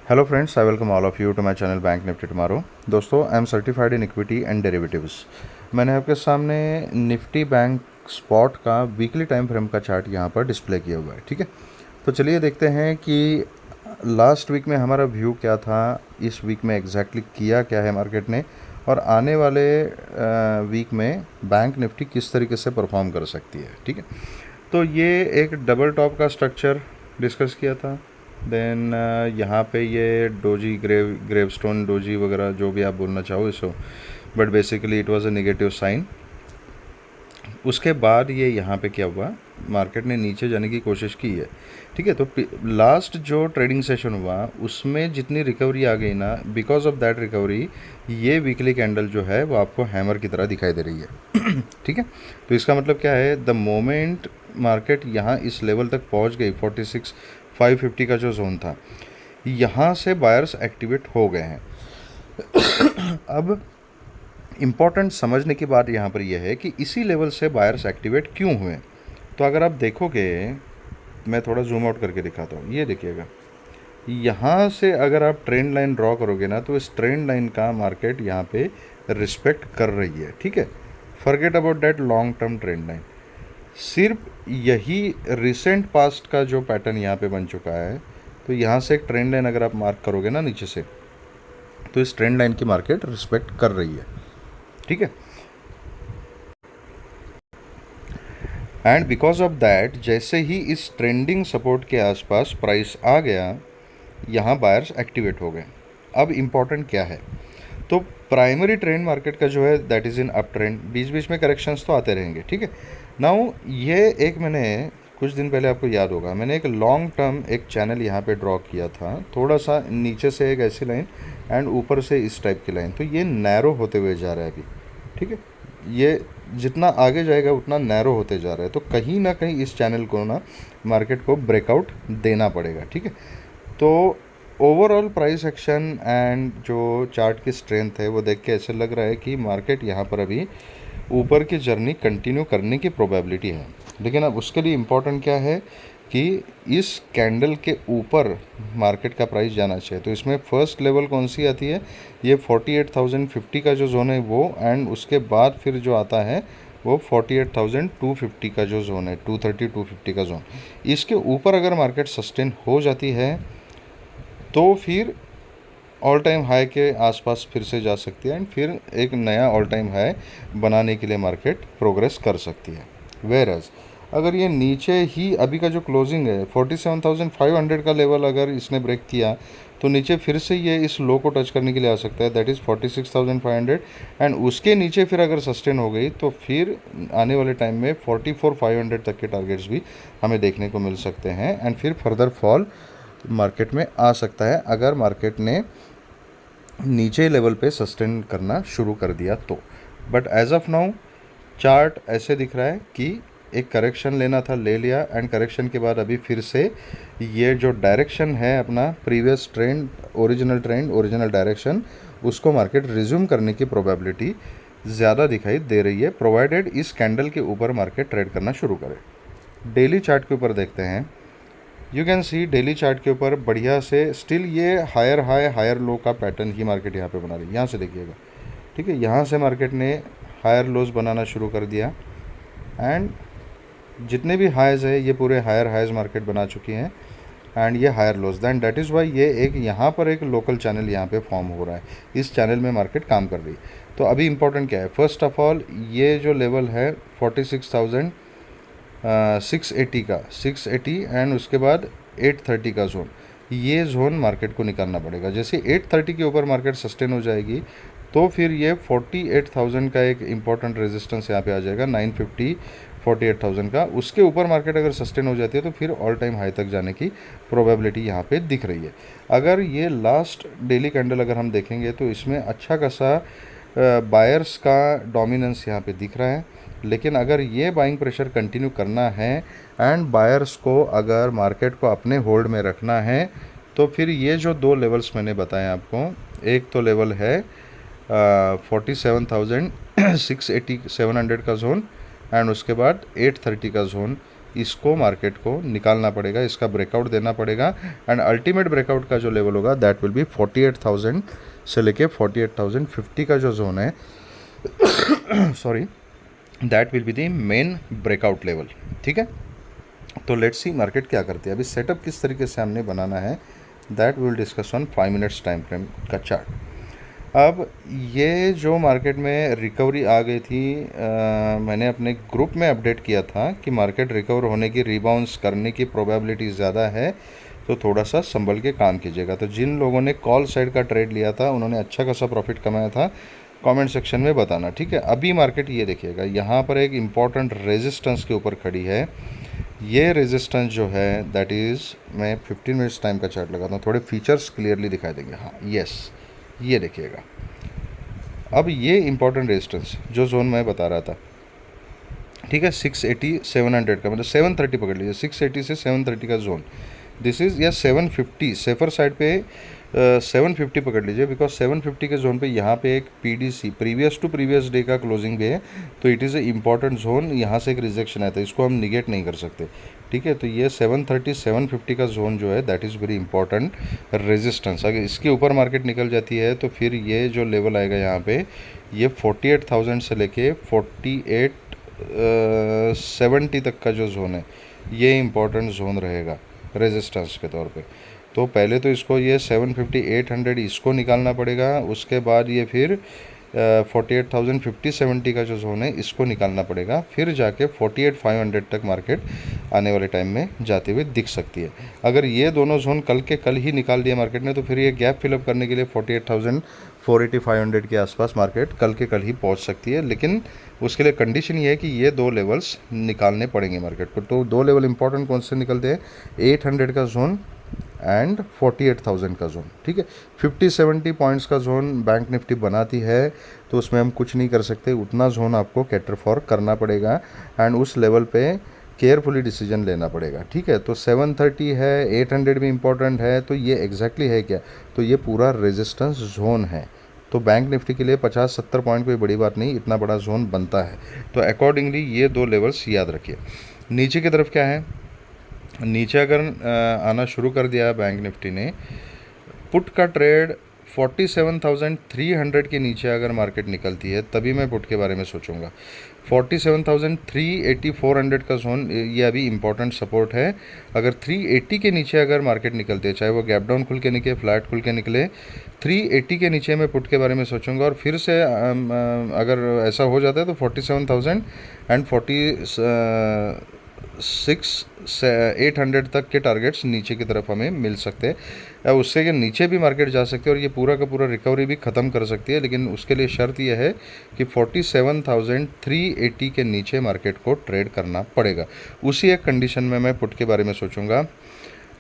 Hello friends, I welcome all of you to my channel bank Nifty tomorrow. दोस्तों, I am certified in equity and derivatives. मैंने आपके सामने Nifty bank spot का weekly time frame का chart यहाँ पर display किया हुआ है। ठीक है, तो चलिए देखते हैं कि लास्ट वीक में हमारा व्यू क्या था, इस वीक में एग्जैक्टली किया क्या है मार्केट ने, और आने वाले वीक में बैंक निफ्टी किस तरीके से परफॉर्म कर सकती है। ठीक है, तो ये एक डबल टॉप का स्ट्रक्चर डिस्कस किया था। देन यहाँ पे ये डोजी ग्रेवस्टोन डोजी वगैरह जो भी आप बोलना चाहो इसको, but basically it was a negative sign. उसके बाद ये यहाँ पे क्या हुआ, मार्केट ने नीचे जाने की कोशिश की है। ठीक है, तो लास्ट जो ट्रेडिंग सेशन हुआ उसमें जितनी रिकवरी आ गई ना, बिकॉज ऑफ दैट रिकवरी ये वीकली कैंडल जो है वो आपको हैमर की तरह दिखाई दे रही है। ठीक है, तो इसका मतलब क्या है, द मोमेंट मार्केट यहाँ इस लेवल तक पहुँच गई 46,550 का जो जोन था, यहाँ से बायर्स एक्टिवेट हो गए हैं। अब इम्पॉर्टेंट समझने की बात यहाँ पर यह है कि इसी लेवल से बायर्स एक्टिवेट क्यों हुए। तो अगर आप देखोगे, मैं थोड़ा जूम आउट करके दिखाता हूँ, ये देखिएगा, यहाँ से अगर आप ट्रेंड लाइन ड्रॉ करोगे ना, तो इस ट्रेंड लाइन का मार्केट यहाँ पे रिस्पेक्ट कर रही है। ठीक है, forget about that long term trend line, सिर्फ यही रिसेंट पास्ट का जो पैटर्न यहाँ पे बन चुका है। तो यहाँ से एक ट्रेंड लाइन अगर आप मार्क करोगे ना नीचे से, तो इस ट्रेंड लाइन की मार्केट रिस्पेक्ट कर रही है। ठीक है, एंड बिकॉज ऑफ दैट जैसे ही इस ट्रेंडिंग सपोर्ट के आसपास प्राइस आ गया, यहाँ बायर्स एक्टिवेट हो गए। अब इम्पॉर्टेंट क्या है, तो प्राइमरी ट्रेंड मार्केट का जो है that is in up trend, बीच बीच में करेक्शंस तो आते रहेंगे। ठीक है, नाउ ये एक मैंने कुछ दिन पहले, आपको याद होगा, मैंने एक लॉन्ग टर्म एक चैनल यहाँ पे ड्रॉ किया था, थोड़ा सा नीचे से एक ऐसी लाइन एंड ऊपर से इस टाइप की लाइन। तो ये नैरो होते हुए जा रहा है अभी। ठीक है, ये जितना आगे जाएगा उतना नैरो होते जा रहा है, तो कहीं ना कहीं इस चैनल को ना मार्केट को ब्रेकआउट देना पड़ेगा। ठीक है, तो ओवरऑल प्राइस एक्शन एंड जो चार्ट की स्ट्रेंथ है वो देख के ऐसे लग रहा है कि मार्केट यहाँ पर अभी ऊपर की जर्नी कंटिन्यू करने की प्रोबेबिलिटी है। लेकिन अब उसके लिए इम्पोर्टेंट क्या है कि इस कैंडल के ऊपर मार्केट का प्राइस जाना चाहिए। तो इसमें फर्स्ट लेवल कौन सी आती है, ये 48,050 का जो जोन है वो, एंड उसके बाद फिर जो आता है वो 48,250 का जो जोन है, 230-250 का जोन। इसके ऊपर अगर मार्केट सस्टेन हो जाती है तो फिर ऑल टाइम हाई के आसपास फिर से जा सकती है, एंड फिर एक नया ऑल टाइम हाई बनाने के लिए मार्केट प्रोग्रेस कर सकती है। वेयर एज अगर ये नीचे ही अभी का जो क्लोजिंग है 47,500 का लेवल अगर इसने ब्रेक किया, तो नीचे फिर से ये इस लो को टच करने के लिए आ सकता है, दैट इज़ 46,500, एंड उसके नीचे फिर अगर सस्टेन हो गई तो फिर आने वाले टाइम में 44,500 तक के टारगेट्स भी हमें देखने को मिल सकते हैं, एंड फिर फर्दर फॉल मार्केट में आ सकता है अगर मार्केट ने नीचे लेवल पे सस्टेन करना शुरू कर दिया तो। But as of now chart ऐसे दिख रहा है कि एक करेक्शन लेना था, ले लिया, एंड करेक्शन के बाद अभी फिर से ये जो डायरेक्शन है अपना प्रीवियस ट्रेंड, ओरिजिनल डायरेक्शन, उसको मार्केट रिज्यूम करने की प्रोबेबिलिटी ज़्यादा दिखाई दे रही है, प्रोवाइडेड इस कैंडल के ऊपर मार्केट ट्रेड करना शुरू करे। डेली चार्ट के ऊपर देखते हैं, you can see daily chart के ऊपर बढ़िया से स्टिल ये हायर हाई हायर लो का पैटर्न ही मार्केट यहाँ पे बना रही है। यहाँ से देखिएगा, ठीक है, यहाँ से मार्केट ने हायर लोज बनाना शुरू कर दिया, एंड जितने भी हाइज़ है ये पूरे हायर हाइज़ मार्केट बना चुकी हैं, एंड ये higher lows, then that is why ये एक यहाँ पर एक लोकल चैनल यहाँ पे फॉर्म हो रहा है, इस चैनल में मार्केट काम कर रही है। तो अभी इंपॉर्टेंट क्या है, फर्स्ट ऑफ ऑल ये जो लेवल है 46,680 का, 680, एंड उसके बाद 830 का जोन, ये जोन मार्केट को निकालना पड़ेगा। जैसे 830 के ऊपर मार्केट सस्टेन हो जाएगी तो फिर ये 48,000 का एक इम्पॉर्टेंट रेजिस्टेंस यहाँ पे आ जाएगा, 950 48,000 का। उसके ऊपर मार्केट अगर सस्टेन हो जाती है तो फिर ऑल टाइम हाई तक जाने की प्रोबेबिलिटी यहाँ पे दिख रही है। अगर ये लास्ट डेली कैंडल अगर हम देखेंगे तो इसमें अच्छा खासा बायर्स का डोमिनेंस यहाँ पे दिख रहा है, लेकिन अगर ये बाइंग प्रेशर कंटिन्यू करना है एंड बायर्स को अगर मार्केट को अपने होल्ड में रखना है, तो फिर ये जो दो लेवल्स मैंने बताए आपको, एक तो लेवल है 47,680 700 का जोन, एंड उसके बाद 830 का जोन, इसको मार्केट को निकालना पड़ेगा, इसका ब्रेकआउट देना पड़ेगा एंड अल्टीमेट ब्रेकआउट का जो लेवल होगा दैट विल बी 48,000 से लेके 48,050 का जो जोन है sorry, that will be the main breakout level. ठीक है, तो लेट्स सी मार्केट क्या करती है। अभी सेटअप किस तरीके से हमने बनाना है that will discuss on 5 minutes time frame का चार्ट। अब ये जो मार्केट में रिकवरी आ गई थी, मैंने अपने ग्रुप में अपडेट किया था कि मार्केट रिकवर होने की, रिबाउंस करने की प्रोबेबिलिटी ज़्यादा है, तो थोड़ा सा संभल के काम कीजिएगा। तो जिन लोगों ने कॉल साइड का ट्रेड लिया था उन्होंने अच्छा खासा प्रॉफिट कमाया था, कमेंट सेक्शन में बताना। ठीक है, अभी मार्केट ये देखिएगा, यहाँ पर एक इम्पॉर्टेंट रेजिस्टेंस के ऊपर खड़ी है। ये रेजिस्टेंस जो है दैट इज़, मैं 15 मिनट्स टाइम का चार्ट लगाता हूँ, थोड़े फीचर्स क्लियरली दिखाई देंगे। हाँ यस, ये देखिएगा। अब ये इम्पॉर्टेंट रेजिस्टेंस जो जोन मैं बता रहा था, ठीक है, 680 700 का, मतलब 730 पकड़ लीजिए, 680 से 730 का जोन दिस इज़, या 750 सेफर साइड पे 750 पकड़ लीजिए, बिकॉज 750 के जोन पे यहाँ पे एक PDC previous to previous day का क्लोजिंग भी है, तो it is a important zone. यहाँ से एक रिजेक्शन आया था, इसको हम निगेट नहीं कर सकते। ठीक है, तो ये 730 750 का जोन जो है that is very important resistance. अगर इसके ऊपर मार्केट निकल जाती है तो फिर ये जो लेवल आएगा यहाँ पे, ये 48,000 से लेके 4870 तक का जो जोन है, ये इम्पॉर्टेंट जोन रहेगा रेजिस्टेंस के तौर पे। तो पहले तो इसको ये 750 800 इसको निकालना पड़ेगा, उसके बाद ये फिर 48,050 70 का जो जोन है इसको निकालना पड़ेगा, फिर जाके 48,500 तक मार्केट आने वाले टाइम में जाते हुए दिख सकती है। अगर ये दोनों जोन कल के कल ही निकाल दिया मार्केट ने, तो फिर ये गैप फिलअप करने के लिए 48,480 500 के आसपास मार्केट कल के कल ही पहुंच सकती है। लेकिन उसके लिए कंडीशन ये है कि ये दो लेवल्स निकालने पड़ेंगे मार्केट को। तो दो लेवल इंपॉर्टेंट कौन से निकलते हैं, 800 का जोन एंड 48,000 का जोन। ठीक है, 50-70 पॉइंट्स का जोन बैंक निफ्टी बनाती है, तो उसमें हम कुछ नहीं कर सकते, उतना जोन आपको कैटर फॉर करना पड़ेगा एंड उस लेवल पे केयरफुली डिसीजन लेना पड़ेगा। ठीक है, तो 730 है, 800 भी इम्पॉर्टेंट है, तो ये एग्जैक्टली है क्या, तो ये पूरा रेजिस्टेंस जोन है। तो बैंक निफ्टी के लिए 50-70 पॉइंट कोई बड़ी बात नहीं, इतना बड़ा जोन बनता है। तो अकॉर्डिंगली ये दो लेवल्स याद रखिए। नीचे की तरफ क्या है, नीचे अगर आना शुरू कर दिया बैंक निफ्टी ने, पुट का ट्रेड 47,300 के नीचे अगर मार्केट निकलती है तभी मैं पुट के बारे में सोचूंगा। 47,380 400 का जोन ये अभी इंपॉर्टेंट सपोर्ट है। अगर 380 के नीचे अगर मार्केट निकलती है, चाहे वो गैप डाउन खुल के निकले, फ्लैट खुल के निकले, 380 के नीचे मैं पुट के बारे में सोचूंगा। और फिर से अगर ऐसा हो जाता है तो 47,000 एंड 800 तक के टारगेट्स नीचे की तरफ हमें मिल सकते हैं। उससे के नीचे भी मार्केट जा सकते हैं और ये पूरा का पूरा रिकवरी भी ख़त्म कर सकती है, लेकिन उसके लिए शर्त यह है कि 47,380 के नीचे मार्केट को ट्रेड करना पड़ेगा। उसी एक कंडीशन में मैं पुट के बारे में सोचूंगा।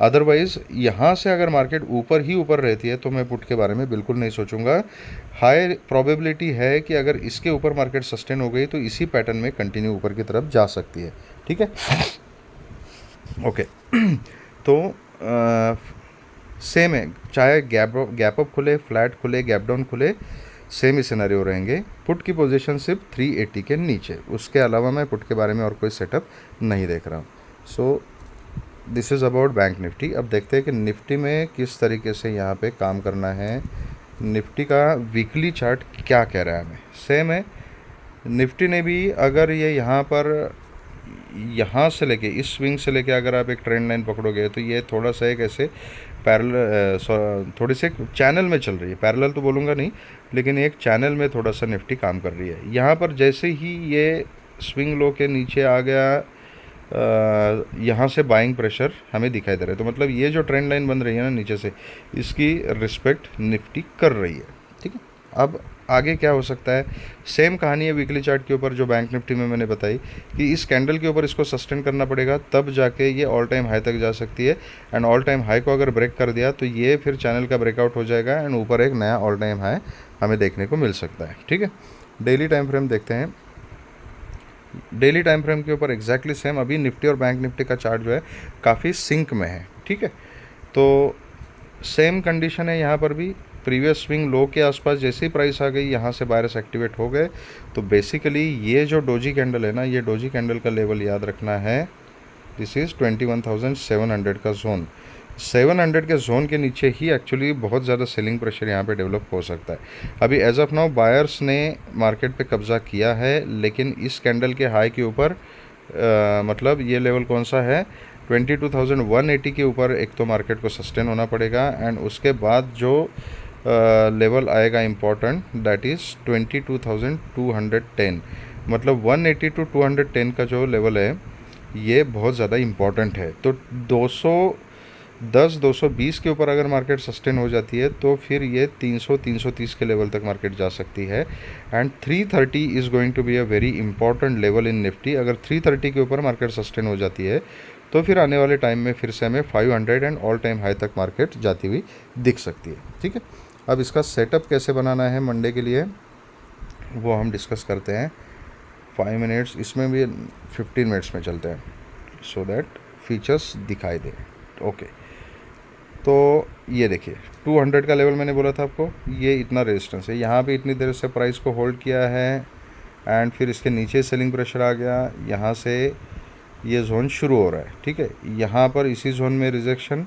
अदरवाइज़ यहाँ से अगर मार्केट ऊपर ही ऊपर रहती है तो मैं पुट के बारे में बिल्कुल नहीं सोचूंगा। हाई प्रोबेबिलिटी है कि अगर इसके ऊपर मार्केट सस्टेन हो गई तो इसी पैटर्न में कंटिन्यू ऊपर की तरफ जा सकती है। ठीक है, ओके। तो सेम है, चाहे गैप अप खुले, फ्लैट खुले, गैप डाउन खुले, सेम ही सिनेरियो रहेंगे। पुट की पोजीशन सिर्फ 380 के नीचे, उसके अलावा मैं पुट के बारे में और कोई सेटअप नहीं देख रहा हूँ। So this is about bank Nifty. अब देखते हैं कि निफ्टी में किस तरीके से यहाँ पे काम करना है, निफ्टी का वीकली चार्ट क्या कह रहा है हमें। सेम है, निफ्टी ने भी अगर ये यहाँ पर यहाँ से लेके इस स्विंग से लेके अगर आप एक ट्रेंड लाइन पकड़ोगे तो ये थोड़ा सा एक ऐसे पैरेलल, थोड़ी सी एक चैनल में चल रही है, पैरेलल तो बोलूँगा नहीं, लेकिन एक चैनल में थोड़ा सा निफ्टी काम कर रही है। यहाँ पर जैसे ही ये स्विंग लो के नीचे आ गया, यहाँ से बाइंग प्रेशर हमें दिखाई दे रहा है, तो मतलब ये जो ट्रेंड लाइन बन रही है ना नीचे से, इसकी रिस्पेक्ट निफ्टी कर रही है। ठीक है, अब आगे क्या हो सकता है, सेम कहानी है वीकली चार्ट के ऊपर जो बैंक निफ्टी में मैंने बताई कि इस कैंडल के ऊपर इसको सस्टेन करना पड़ेगा, तब जाके ये ऑल टाइम हाई तक जा सकती है। एंड ऑल टाइम हाई को अगर ब्रेक कर दिया तो ये फिर चैनल का ब्रेकआउट हो जाएगा एंड ऊपर एक नया ऑल टाइम हाई हमें देखने को मिल सकता है। ठीक है, डेली टाइम फ्रेम देखते हैं। डेली टाइम फ्रेम के ऊपर एग्जैक्टली सेम, अभी निफ्टी और बैंक निफ्टी का चार्ट जो है काफ़ी सिंक में है। ठीक है, तो सेम कंडीशन है यहाँ पर भी, प्रीवियस स्विंग लो के आसपास जैसे ही प्राइस आ गई यहाँ से बायर्स एक्टिवेट हो गए। तो बेसिकली ये जो डोजी कैंडल है ना, ये डोजी कैंडल का लेवल याद रखना है दिस इज़ 21,700 का जोन। 700 के जोन के नीचे ही एक्चुअली बहुत ज़्यादा सेलिंग प्रेशर यहाँ पे डेवलप हो सकता है। अभी एज ऑफ नाउ बायर्स ने मार्केट पे कब्ज़ा किया है, लेकिन इस कैंडल के हाई के ऊपर मतलब ये लेवल कौन सा है, 22,180 के ऊपर एक तो मार्केट को सस्टेन होना पड़ेगा, एंड उसके बाद जो लेवल आएगा इम्पॉर्टेंट, दैट इज़ 22,210। मतलब 180 टू 210 का जो लेवल है ये बहुत ज़्यादा इम्पॉर्टेंट है। तो 220 के ऊपर अगर मार्केट सस्टेन हो जाती है तो फिर ये 330 के लेवल तक मार्केट जा सकती है, and 330 is going to be a very important level in Nifty. अगर 330 के ऊपर मार्केट सस्टेन हो जाती है तो फिर आने वाले टाइम में फिर से हमें 500 एंड ऑल टाइम हाई तक मार्केट जाती हुई दिख सकती है। ठीक है, अब इसका सेटअप कैसे बनाना है मंडे के लिए वो हम डिस्कस करते हैं। 5 मिनट्स, इसमें भी 15 मिनट्स में चलते हैं सो दैट फीचर्स दिखाई दे। ओके, तो ये देखिए 200 का लेवल मैंने बोला था आपको, ये इतना रेजिस्टेंस है, यहाँ पे इतनी देर से प्राइस को होल्ड किया है, एंड फिर इसके नीचे सेलिंग प्रेशर आ गया, यहाँ से ये जोन शुरू हो रहा है। ठीक है, यहाँ पर इसी जोन में रिजेक्शन,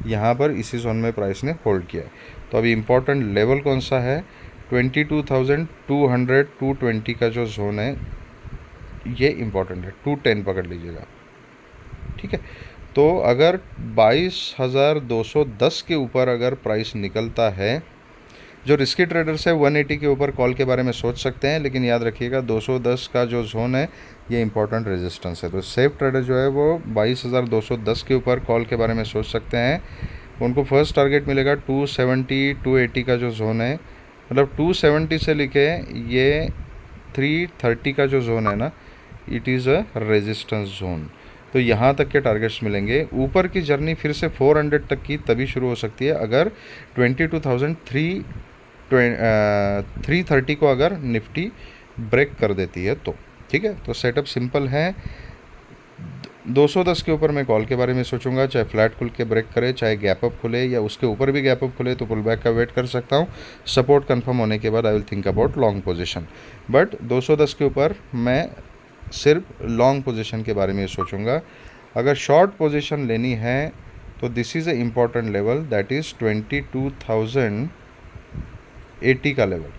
यहाँ पर इसी जोन में प्राइस ने होल्ड किया है। तो अभी इम्पोर्टेंट लेवल कौन सा है, 22,200 220 का जो जोन है ये इम्पोर्टेंट है, 210 पकड़ लीजिएगा। ठीक है, तो अगर 22,210 के ऊपर अगर प्राइस निकलता है, जो रिस्की ट्रेडर्स है 180 के ऊपर कॉल के बारे में सोच सकते हैं, लेकिन याद रखिएगा 210 का जो जोन है ये इंपॉर्टेंट रेजिस्टेंस है। तो सेफ ट्रेडर जो है वो 22,210 के ऊपर कॉल के बारे में सोच सकते हैं। उनको फर्स्ट टारगेट मिलेगा 270 280 का जो जोन है, मतलब 270 से लेके ये 330 का जो जोन है ना, it is a resistance zone. तो यहाँ तक के टारगेट्स मिलेंगे। ऊपर की जर्नी फिर से 400 तक की तभी शुरू हो सकती है अगर 22,330 को अगर निफ्टी ब्रेक कर देती है तो। ठीक है, तो सेटअप सिंपल है। 210 के ऊपर मैं कॉल के बारे में सोचूंगा, चाहे फ्लैट खुल के ब्रेक करे, चाहे गैप अप खुले, या उसके ऊपर भी गैप अप खुले तो पुल बैक का वेट कर सकता हूँ। सपोर्ट कंफर्म होने के बाद I will think about long position, but 210 के ऊपर मैं सिर्फ लॉन्ग पोजीशन के बारे में सोचूंगा। अगर शॉर्ट पोजीशन लेनी है तो this is a important level, that is 22,080 का लेवल।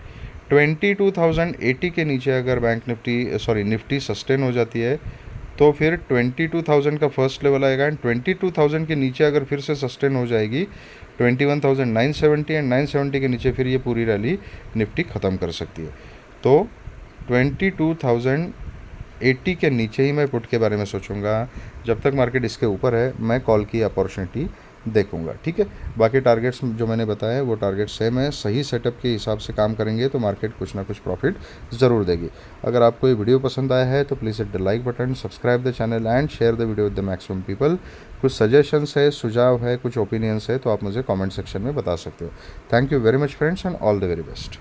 22,080 के नीचे अगर निफ्टी सस्टेन हो जाती है तो फिर 22,000 का फर्स्ट लेवल आएगा, एंड 22,000 के नीचे अगर फिर से सस्टेन हो जाएगी 21,970, एंड 970 के नीचे फिर ये पूरी रैली निफ्टी ख़त्म कर सकती है। तो 22,080 के नीचे ही मैं पुट के बारे में सोचूंगा। जब तक मार्केट इसके ऊपर है मैं कॉल की अपॉर्चुनिटी देखूंगा। ठीक है, बाकी टारगेट्स जो मैंने बताया वो टारगेट सेम है। सही सेटअप के हिसाब से काम करेंगे तो मार्केट कुछ ना कुछ प्रॉफिट ज़रूर देगी। अगर आपको ये वीडियो पसंद आया है तो please hit the like button, subscribe the channel and share the video with the maximum people. कुछ सजेशंस है, सुझाव है, कुछ ओपिनियंस है तो आप मुझे कॉमेंट सेक्शन में बता सकते हो। Thank you very much friends and all the very best.